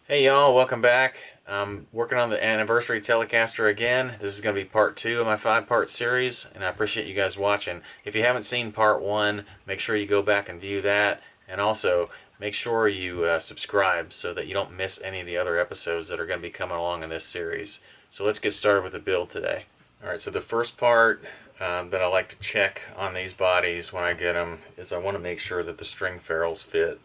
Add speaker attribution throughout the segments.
Speaker 1: Hey y'all, welcome back. I'm working on the anniversary Telecaster again. This is going to be part 2 of my 5-part series, and I appreciate you guys watching. If you haven't seen part 1, make sure you go back and view that, and also make sure you subscribe so that you don't miss any of the other episodes that are going to be coming along in this series. So let's get started with the build today. Alright, so the first part that I like to check on these bodies when I get them is I want to make sure that the string ferrules fit.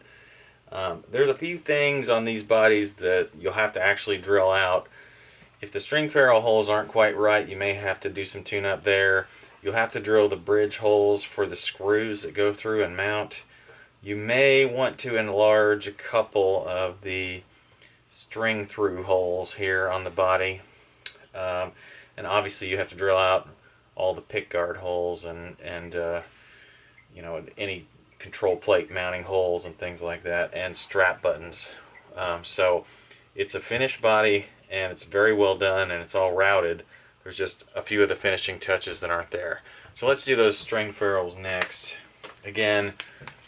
Speaker 1: There's a few things on these bodies that you'll have to actually drill out. If the string ferrule holes aren't quite right, you may have to do some tune-up there. You'll have to drill the bridge holes for the screws that go through and mount. You may want to enlarge a couple of the string through holes here on the body. And obviously you have to drill out all the pick guard holes and any control plate mounting holes and things like that, and strap buttons. So it's a finished body and it's very well done and it's all routed. There's just a few of the finishing touches that aren't there. So let's do those string ferrules next. Again,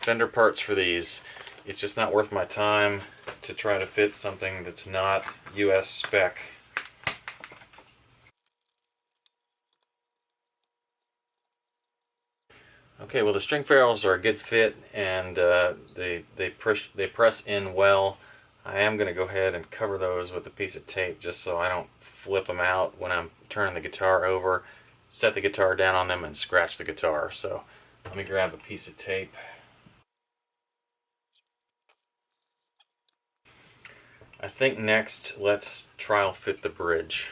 Speaker 1: Fender parts for these. It's just not worth my time to try to fit something that's not US spec. Okay, well the string ferrules are a good fit and they press in well. I am going to go ahead and cover those with a piece of tape just so I don't flip them out when I'm turning the guitar over, set the guitar down on them and scratch the guitar. So let me grab a piece of tape. I think next let's trial fit the bridge.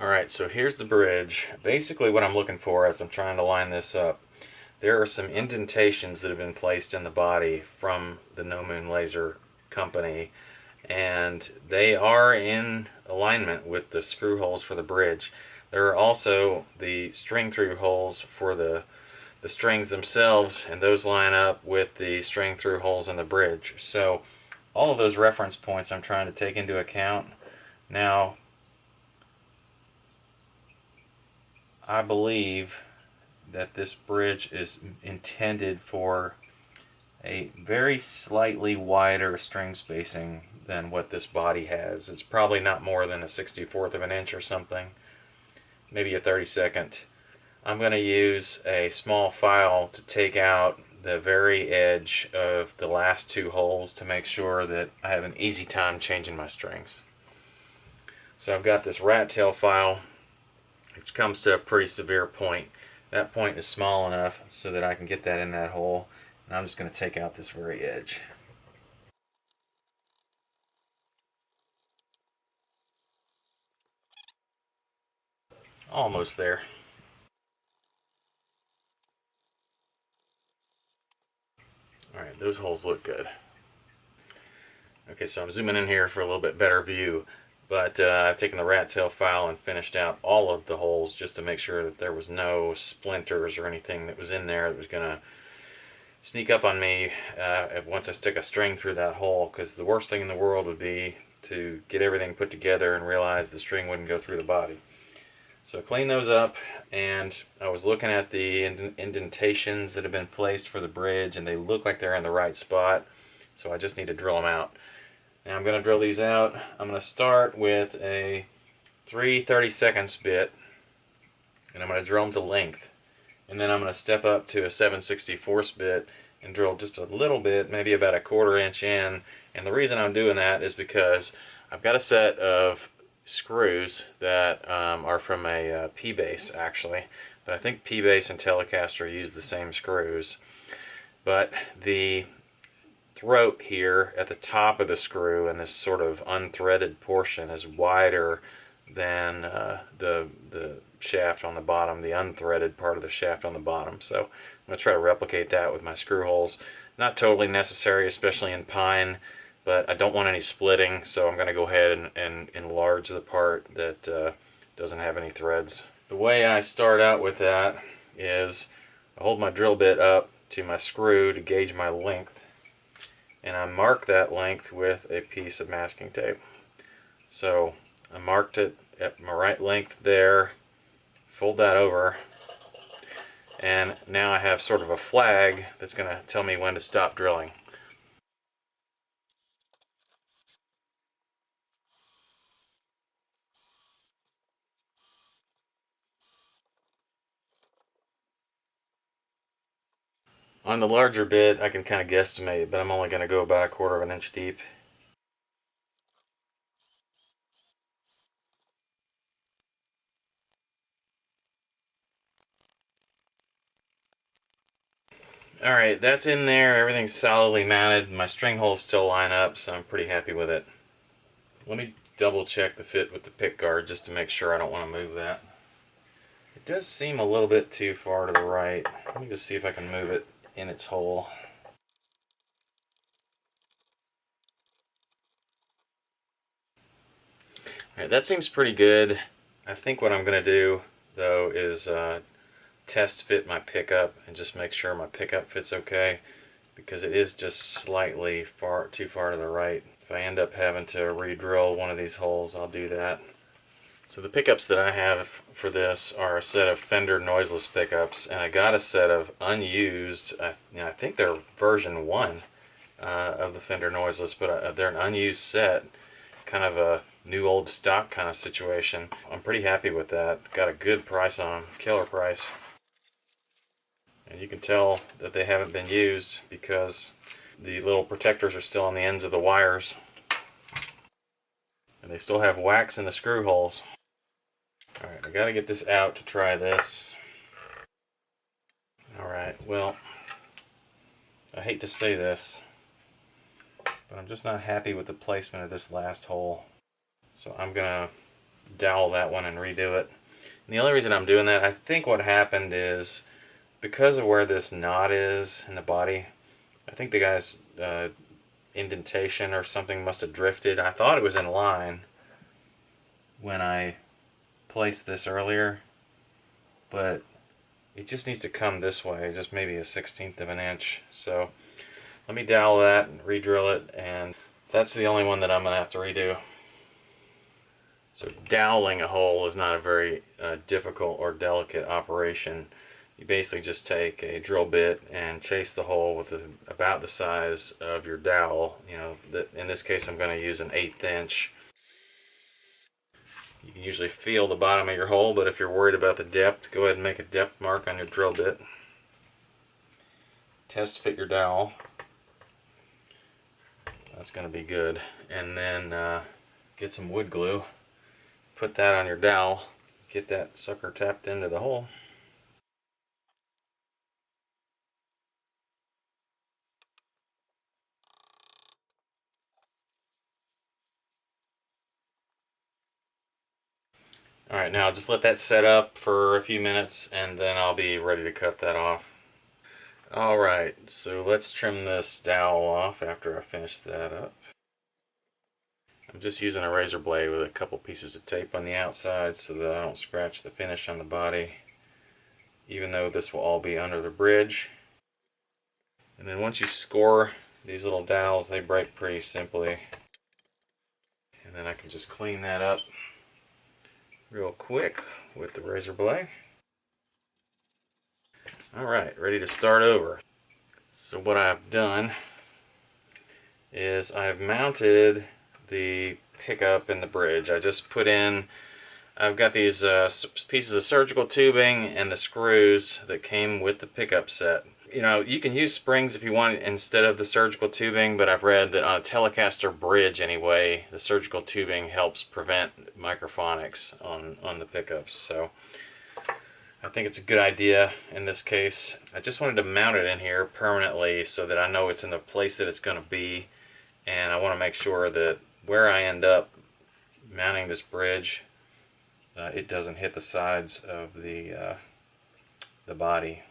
Speaker 1: Alright, so here's the bridge. Basically what I'm looking for as I'm trying to line this up, there are some indentations that have been placed in the body from the No Moon Laser company, and they are in alignment with the screw holes for the bridge. There are also the string through holes for the strings themselves, and those line up with the string through holes in the bridge. So all of those reference points I'm trying to take into account. Now, I believe that this bridge is intended for a very slightly wider string spacing than what this body has. It's probably not more than a 64th of an inch or something, maybe a 32nd. I'm going to use a small file to take out the very edge of the last two holes to make sure that I have an easy time changing my strings. So I've got this rat tail file which comes to a pretty severe point. That point is small enough so that I can get that in that hole, and I'm just going to take out this very edge. Almost there. Alright, those holes look good. Okay, so I'm zooming in here for a little bit better view, but I've taken the rat tail file and finished out all of the holes just to make sure that there was no splinters or anything that was in there that was going to sneak up on me once I stick a string through that hole, because the worst thing in the world would be to get everything put together and realize the string wouldn't go through the body. So clean those up, and I was looking at the indentations that have been placed for the bridge, and they look like they're in the right spot, so I just need to drill them out. Now I'm going to drill these out. I'm going to start with a 3/32 bit, and I'm going to drill them to length. And then I'm going to step up to a 7/64 bit and drill just a little bit, maybe about a 1/4 inch in. And the reason I'm doing that is because I've got a set of screws that are from a P-Bass actually, but I think P-Bass and Telecaster use the same screws. But the throat here at the top of the screw and this sort of unthreaded portion is wider than the shaft on the bottom, the unthreaded part of the shaft on the bottom. So I'm going to try to replicate that with my screw holes. Not totally necessary, especially in pine, but I don't want any splitting, so I'm going to go ahead and enlarge the part that doesn't have any threads. The way I start out with that is I hold my drill bit up to my screw to gauge my length, and I mark that length with a piece of masking tape. So I marked it at my right length there, fold that over, and now I have sort of a flag that's going to tell me when to stop drilling. On the larger bit, I can kind of guesstimate, but I'm only going to go about 1/4 of an inch deep. Alright, that's in there. Everything's solidly mounted. My string holes still line up, so I'm pretty happy with it. Let me double check the fit with the pick guard just to make sure I don't want to move that. It does seem a little bit too far to the right. Let me just see if I can move it in its hole. Alright, that seems pretty good. I think what I'm going to do, though, is test fit my pickup and just make sure my pickup fits okay, because it is just slightly too far to the right. If I end up having to re-drill one of these holes, I'll do that. So the pickups that I have for this are a set of Fender noiseless pickups, and I got a set of unused, I think they're version 1 of the Fender noiseless, but they're an unused set, kind of a new old stock kind of situation. I'm pretty happy with that. Got a good price on them, killer price. And you can tell that they haven't been used because the little protectors are still on the ends of the wires. And they still have wax in the screw holes. Alright, I gotta get this out to try this. Alright, well, I hate to say this, but I'm just not happy with the placement of this last hole. So I'm gonna dowel that one and redo it. And the only reason I'm doing that, I think what happened is, because of where this knot is in the body, I think the guy's indentation or something must have drifted. I thought it was in line when I placed this earlier, but it just needs to come this way, just maybe a 1/16 of an inch. So let me dowel that and re-drill it, and that's the only one that I'm going to have to redo. So doweling a hole is not a very difficult or delicate operation. You basically just take a drill bit and chase the hole with about the size of your dowel. You know, in this case I'm going to use an 1/8 inch. You can usually feel the bottom of your hole, but if you're worried about the depth, go ahead and make a depth mark on your drill bit. Test fit your dowel. That's going to be good. And then get some wood glue. Put that on your dowel. Get that sucker tapped into the hole. Alright, now just let that set up for a few minutes and then I'll be ready to cut that off. Alright, so let's trim this dowel off after I finish that up. I'm just using a razor blade with a couple pieces of tape on the outside so that I don't scratch the finish on the body, even though this will all be under the bridge. And then once you score these little dowels, they break pretty simply. And then I can just clean that up real quick with the razor blade. Alright, ready to start over. So what I've done is I've mounted the pickup in the bridge. I just put in, I've got these pieces of surgical tubing and the screws that came with the pickup set. You know, you can use springs if you want instead of the surgical tubing, but I've read that on a Telecaster bridge anyway, the surgical tubing helps prevent microphonics on the pickups. So I think it's a good idea in this case. I just wanted to mount it in here permanently so that I know it's in the place that it's going to be, and I want to make sure that where I end up mounting this bridge, it doesn't hit the sides of the body.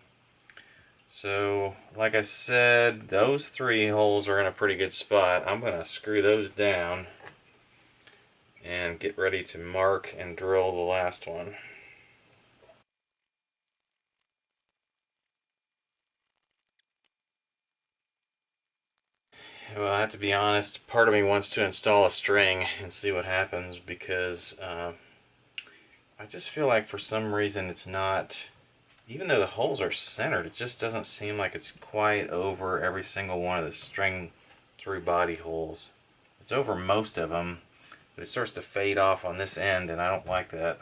Speaker 1: So, like I said, those 3 holes are in a pretty good spot. I'm going to screw those down and get ready to mark and drill the last one. Well, I have to be honest, part of me wants to install a string and see what happens, because I just feel like for some reason it's not, even though the holes are centered, it just doesn't seem like it's quite over every single one of the string through body holes. It's over most of them, but it starts to fade off on this end, and I don't like that.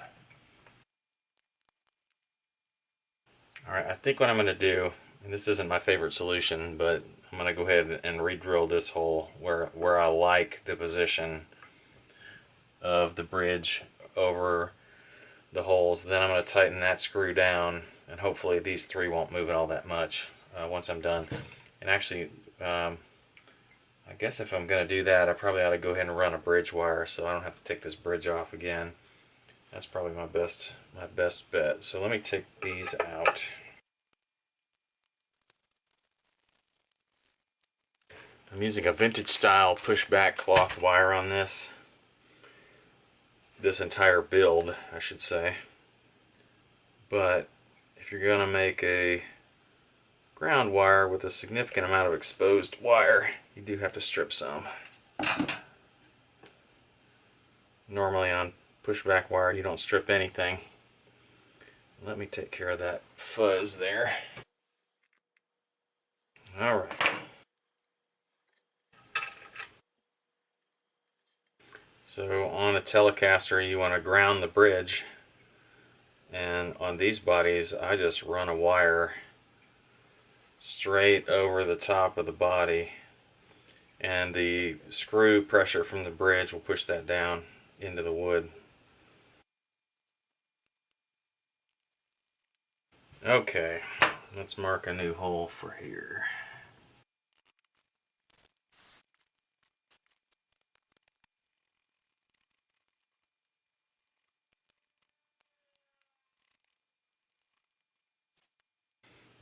Speaker 1: Alright, I think what I'm going to do And this isn't my favorite solution, but I'm going to go ahead and re-drill this hole where I like the position of the bridge over the holes. Then I'm going to tighten that screw down, and hopefully these three won't move it all that much once I'm done. And actually, I guess if I'm going to do that, I probably ought to go ahead and run a bridge wire so I don't have to take this bridge off again. That's probably my best bet. So let me take these out. I'm using a vintage style pushback cloth wire on this entire build, I should say. But if you're going to make a ground wire with a significant amount of exposed wire, you do have to strip some. Normally on pushback wire you don't strip anything. Let me take care of that fuzz there. Alright. So on a Telecaster you want to ground the bridge, and on these bodies I just run a wire straight over the top of the body, and the screw pressure from the bridge will push that down into the wood. Okay, let's mark a new hole for here.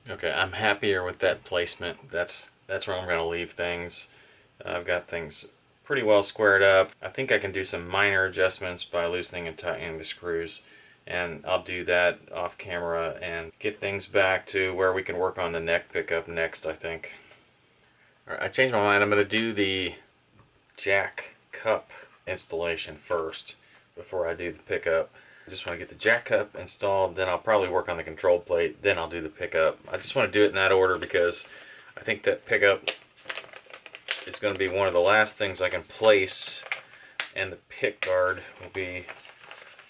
Speaker 1: Okay, I'm happier with that placement. That's where I'm going to leave things. I've got things pretty well squared up. I think I can do some minor adjustments by loosening and tightening the screws, and I'll do that off camera and get things back to where we can work on the neck pickup next, I think. Alright, I changed my mind. I'm going to do the jack cup installation first before I do the pickup. I just want to get the jack cup installed, then I'll probably work on the control plate, then I'll do the pickup. I just want to do it in that order because I think that pickup is going to be one of the last things I can place, and the pick guard will be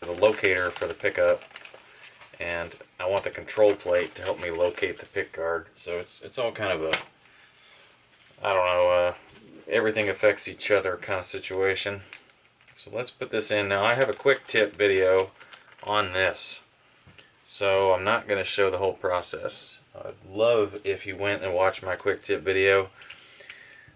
Speaker 1: the locator for the pickup, and I want the control plate to help me locate the pick guard. So it's all kind of a, I don't know, everything affects each other kind of situation. So let's put this in. Now I have a quick tip video on this, so I'm not going to show the whole process. I'd love if you went and watched my quick tip video,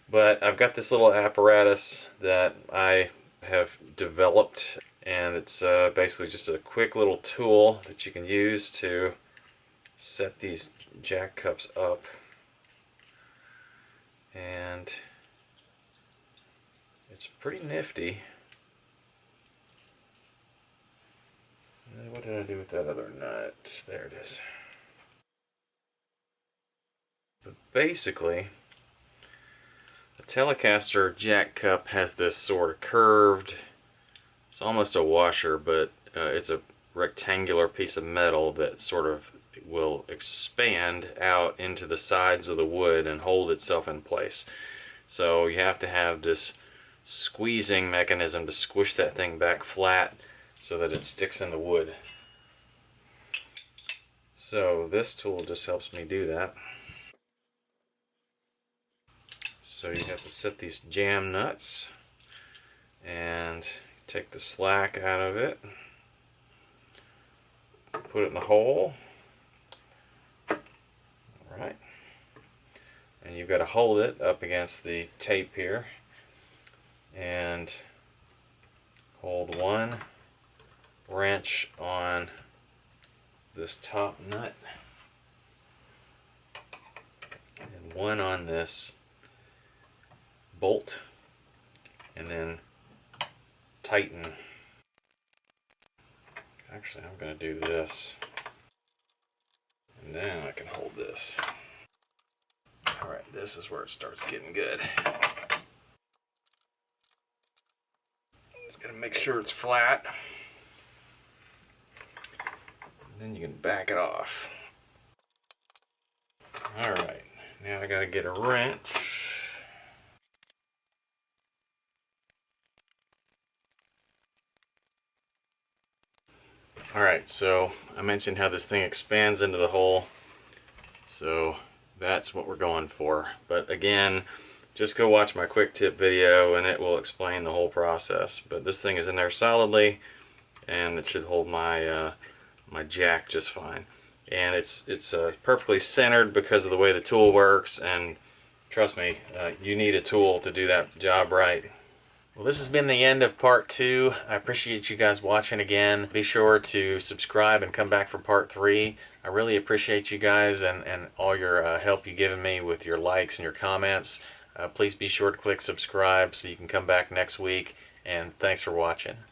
Speaker 1: but I've got this little apparatus that I have developed, and it's basically just a quick little tool that you can use to set these jack cups up. And it's pretty nifty. What did I do with that other nut? There it is. But basically, the Telecaster jack cup has this sort of curved, it's almost a washer, but it's a rectangular piece of metal that sort of will expand out into the sides of the wood and hold itself in place. So you have to have this squeezing mechanism to squish that thing back flat so that it sticks in the wood. So this tool just helps me do that. So you have to set these jam nuts and take the slack out of it, put it in the hole. Alright, and you've got to hold it up against the tape here and hold one wrench on this top nut and one on this bolt, and then tighten. Actually, I'm going to do this, and then I can hold this. Alright, this is where it starts getting good. Just got to make sure it's flat. Then you can back it off. Alright, now I gotta get a wrench. Alright, so I mentioned how this thing expands into the hole. So that's what we're going for. But again, just go watch my quick tip video and it will explain the whole process. But this thing is in there solidly, and it should hold my my jack just fine. And it's perfectly centered because of the way the tool works, and trust me, you need a tool to do that job right. Well, this has been the end of part 2. I appreciate you guys watching again. Be sure to subscribe and come back for part 3. I really appreciate you guys and all your help you've given me with your likes and your comments. Please be sure to click subscribe so you can come back next week, and thanks for watching.